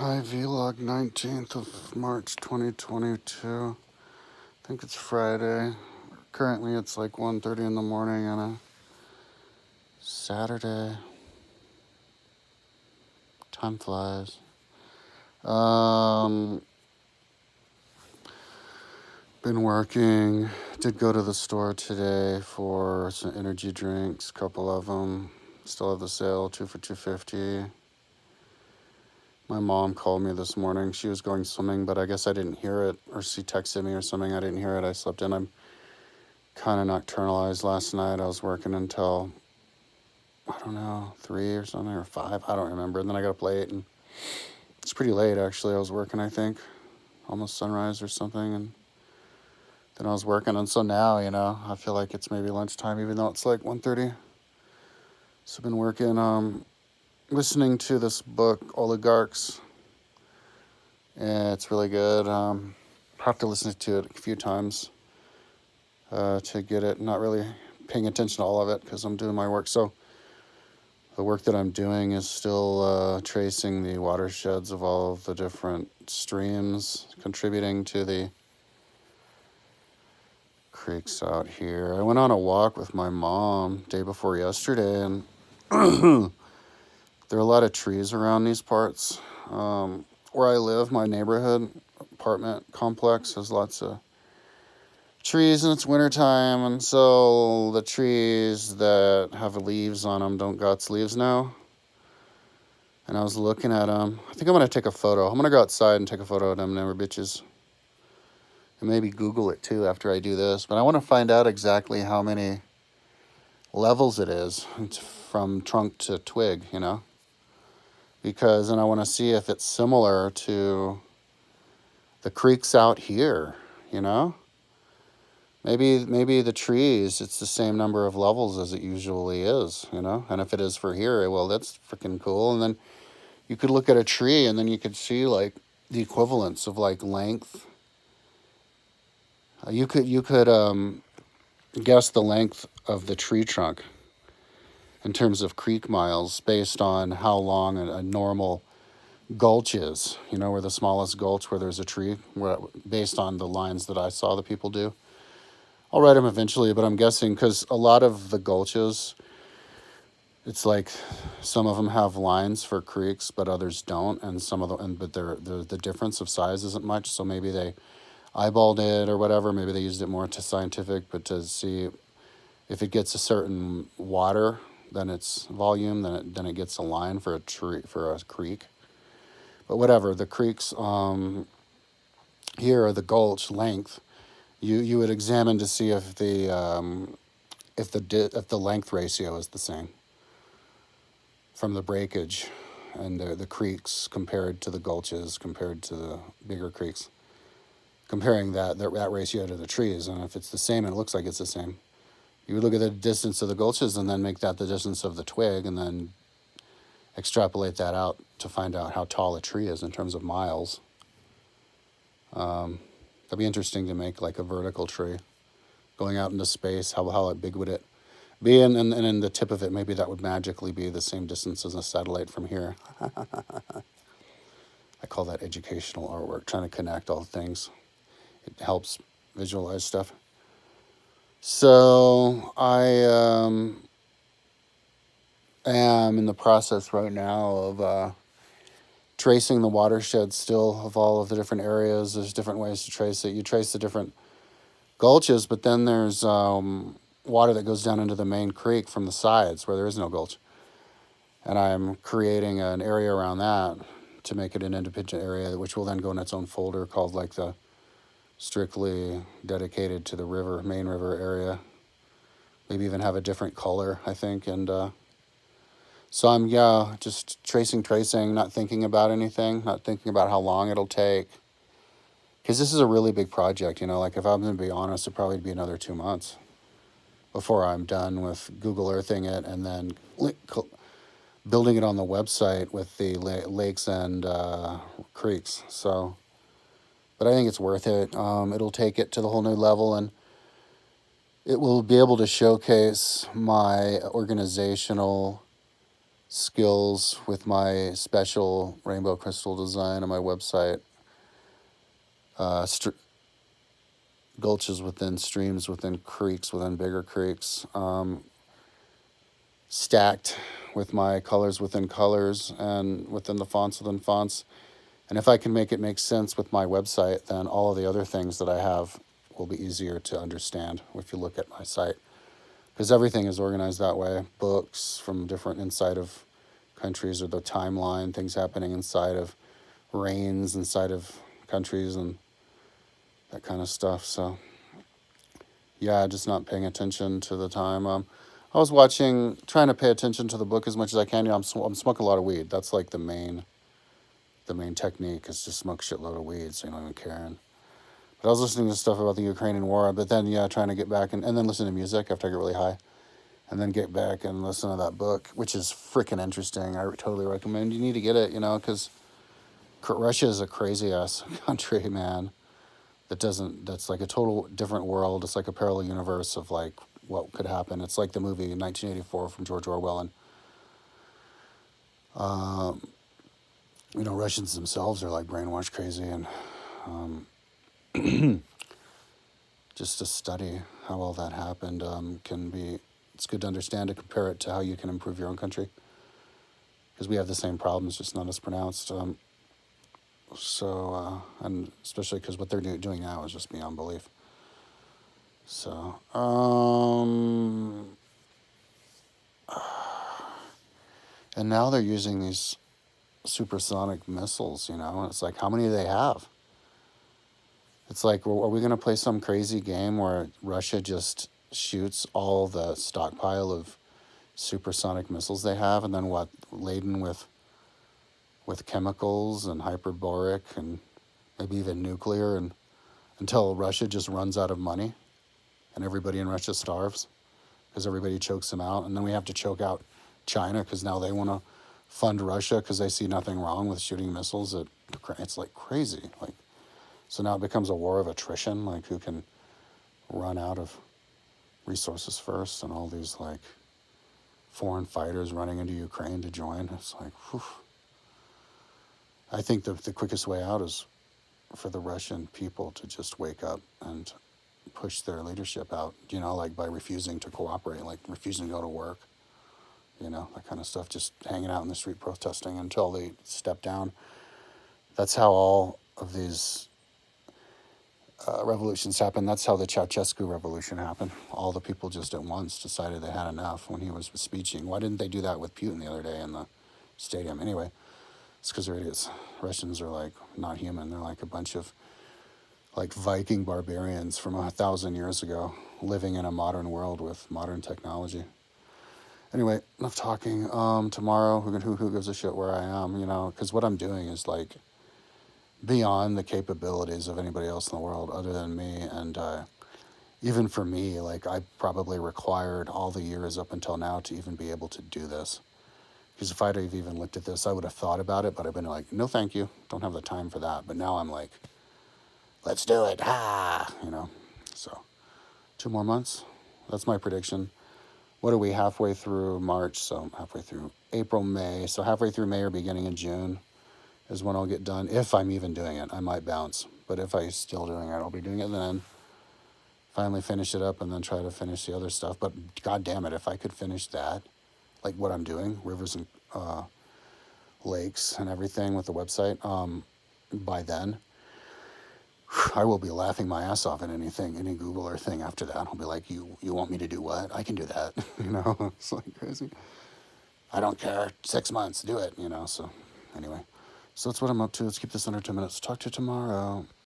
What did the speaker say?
Hi, vlog 19th of March 2022. I think it's Friday. Currently it's like 1:30 in the morning on a Saturday. Time flies. Been working. Did go to the store today for some energy drinks, a couple of them. Still have the sale, 2 for $2.50. My mom called me this morning. She was going swimming, but I guess I didn't hear it, or she texted me or something. I didn't hear it. I slept in. I'm kind of nocturnalized last night. I was working until, I don't know, 3 or something, or 5. I don't remember. And then I got up late, and it's pretty late, actually. I was working, I think, almost sunrise or something. And then I was working. And so now, I feel like it's maybe lunchtime, even though it's like 1:30. So I've been working, listening to this book, Oligarchs. And it's really good. Have to listen to it a few times to get it. Not really paying attention to all of it because I'm doing my work. So the work that I'm doing is still tracing the watersheds of all of the different streams contributing to the creeks out here. I went on a walk with my mom day before yesterday, and there are a lot of trees around these parts. Where I live, my neighborhood apartment complex has lots of trees, and it's wintertime, and so the trees that have leaves on them don't got leaves now. And I was looking at them. I think I'm going to take a photo. I'm going to go outside and take a photo of them never bitches. And maybe Google it too after I do this. But I want to find out exactly how many levels it is from trunk to twig, Because then I want to see if it's similar to the creeks out here, Maybe the trees, it's the same number of levels as it usually is, And if it is for here, well, that's freaking cool. And then you could look at a tree and then you could see like the equivalence of like length. You could guess the length of the tree trunk in terms of creek miles based on how long a normal gulch is. Where the smallest gulch where there's a tree, based on the lines that I saw the people do. I'll write them eventually, but I'm guessing because a lot of the gulches, it's like some of them have lines for creeks, but others don't, and some of them, but the difference of size isn't much. So maybe they eyeballed it or whatever. Maybe they used it more to scientific, but to see if it gets a certain water, then its volume, then it gets a line for a creek. But whatever, the creeks here are the gulch length. You would examine to see if the length ratio is the same from the breakage and the creeks compared to the gulches compared to the bigger creeks. Comparing that ratio to the trees, and if it's the same, and it looks like it's the same, you would look at the distance of the gulches and then make that the distance of the twig, and then extrapolate that out to find out how tall a tree is in terms of miles. That'd be interesting to make like a vertical tree going out into space. How big would it be? And in the tip of it, maybe that would magically be the same distance as a satellite from here. I call that educational artwork, trying to connect all things. It helps visualize stuff. So I am in the process right now of tracing the watershed still of all of the different areas. There's different ways to trace it. You trace the different gulches, but then there's water that goes down into the main creek from the sides where there is no gulch. And I'm creating an area around that to make it an independent area, which will then go in its own folder called like the strictly dedicated to the main river area. Maybe even have a different color, I think. And so I'm, just tracing, not thinking about anything, not thinking about how long it'll take. Because this is a really big project, like if I'm going to be honest, it'll probably be another 2 months before I'm done with Google Earthing it and then building it on the website with the lakes and creeks. So, but I think it's worth it. It'll take it to the whole new level, and it will be able to showcase my organizational skills with my special rainbow crystal design on my website. Gulches within streams, within creeks, within bigger creeks. Stacked with my colors within colors and within the fonts within fonts. And if I can make it make sense with my website, then all of the other things that I have will be easier to understand if you look at my site. Because everything is organized that way. Books from different inside of countries, or the timeline, things happening inside of reigns, inside of countries, and that kind of stuff. So, yeah, just not paying attention to the time. I was trying to pay attention to the book as much as I can. I'm smoking a lot of weed. That's like the main technique is to smoke a shitload of weed, so you don't even care. But I was listening to stuff about the Ukrainian war, but then, yeah, trying to get back and then listen to music after I get really high. And then get back and listen to that book, which is freaking interesting. I totally recommend. You need to get it, because Russia is a crazy-ass country, man. That's like a total different world. It's like a parallel universe of, like, what could happen. It's like the movie 1984 from George Orwell. And, Russians themselves are, like, brainwashed crazy. And just to study how all that happened it's good to understand, to compare it to how you can improve your own country. Because we have the same problems, just not as pronounced. And especially because what they're doing now is just beyond belief. So, and now they're using these supersonic missiles, it's like, how many do they have? It's like, are we going to play some crazy game where Russia just shoots all the stockpile of supersonic missiles they have, and then laden with chemicals and hyperbaric and maybe even nuclear, and until Russia just runs out of money and everybody in Russia starves because everybody chokes them out, and then we have to choke out China because now they want to fund Russia because they see nothing wrong with shooting missiles. It's like crazy. Like, so now it becomes a war of attrition, like who can run out of resources first, and all these like foreign fighters running into Ukraine to join. It's like, whew. I think the quickest way out is for the Russian people to just wake up and push their leadership out, like by refusing to cooperate, like refusing to go to work, that kind of stuff, just hanging out in the street protesting until they step down. That's how all of these revolutions happen. That's how the Ceausescu revolution happened. All the people just at once decided they had enough when he was speeching. Why didn't they do that with Putin the other day in the stadium? Anyway, it's because they're idiots. Russians are like not human. They're like a bunch of like Viking barbarians from 1,000 years ago living in a modern world with modern technology. Anyway, enough talking. Tomorrow, who gives a shit where I am, because what I'm doing is like beyond the capabilities of anybody else in the world other than me. And even for me, like I probably required all the years up until now to even be able to do this. Because if I'd have even looked at this, I would have thought about it, but I've been like, no, thank you. Don't have the time for that. But now I'm like, let's do it. So 2 more months. That's my prediction. What are we, halfway through March? So halfway through April, May. So halfway through May or beginning of June is when I'll get done. If I'm even doing it, I might bounce. But if I'm still doing it, I'll be doing it then. Finally finish it up and then try to finish the other stuff. But God damn it, if I could finish that, like what I'm doing, rivers and lakes and everything with the website, by then, I will be laughing my ass off at any Google or thing after that. I'll be like, you want me to do what? I can do that. It's like crazy. I don't care. 6 months, do it, so anyway. So that's what I'm up to. Let's keep this under 10 minutes. Talk to you tomorrow.